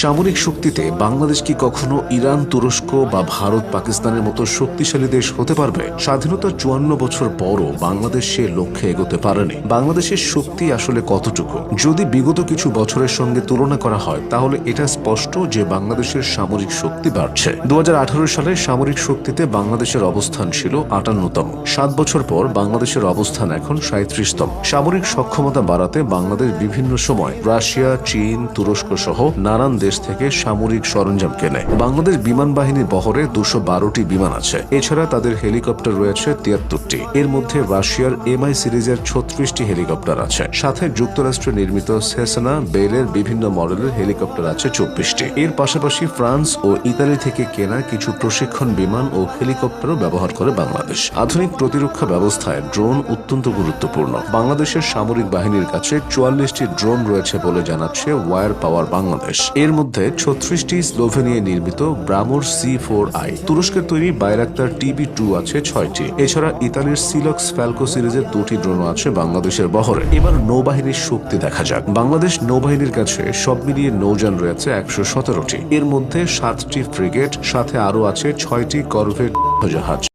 সামরিক শক্তিতে বাংলাদেশ কি কখনো ইরান, তুরস্ক বা ভারত, পাকিস্তানের মতো শক্তিশালী দেশ হতে পারবে? স্বাধীনতার ৫৪ বছর পরও বাংলাদেশ সে লক্ষ্যে এগোতে পারেনি। বাংলাদেশের শক্তি আসলে কতটুকু? যদি বিগত কিছু বছরের সঙ্গে তুলনা করা হয় তাহলে এটা স্পষ্ট যে বাংলাদেশের সামরিক শক্তি বাড়ছে। ২০১৮ সালে সামরিক শক্তিতে বাংলাদেশের অবস্থান ছিল ৫৮তম। ৭ বছর পর বাংলাদেশের অবস্থান এখন ৩৭তম। সামরিক সক্ষমতা বাড়াতে বাংলাদেশ বিভিন্ন সময় রাশিয়া, চীন, তুরস্ক সহ নানান দেশ থেকে সামরিক সরঞ্জাম কেনে। বাংলাদেশ বিমান বাহিনীর বহরে ২১২টি বিমান আছে। এছাড়া তাদের হেলিকপ্টার রয়েছে ৭৩টি। এর মধ্যে রাশিয়ার MI সিরিজের ৩৬টি হেলিকপ্টার আছে। সাথে যুক্তরাষ্ট্রে নির্মিত সেসনা, বেলের বিভিন্ন মডেলের হেলিকপ্টার আছে ২৪টি। এর পাশাপাশি ফ্রান্স ও ইতালি থেকে কেনা কিছু প্রশিক্ষণ বিমান ও হেলিকপ্টারও ব্যবহার করে বাংলাদেশ। আধুনিক প্রতিরক্ষা ব্যবস্থায় ড্রোন অত্যন্ত গুরুত্বপূর্ণ। বাংলাদেশের সামরিক বাহিনীর কাছে ৪৪টি ড্রোন রয়েছে বলে জানাচ্ছে ওয়ার পাওয়ার বাংলাদেশ। এর মধ্যে ৩৬টি স্লোভেনিয়ায় নির্মিত ব্রামোর C4I, তুরস্কের তৈরি বাইরাক্তার TB2 আছে ৬টি। এছাড়া ইতালির সিলক্স ফ্যালকো সিরিজের ২টি ড্রোন আছে বাংলাদেশের বহরে। এবার নৌবাহিনীর শক্তি দেখা যাক। বাংলাদেশ নৌবাহিনীর কাছে সব মিলিয়ে নৌযান রয়েছে ১১৭টি। এর মধ্যে ৭টি ফ্রিগেট, সাথে আরও আছে ৬টি করভেট জাহাজ।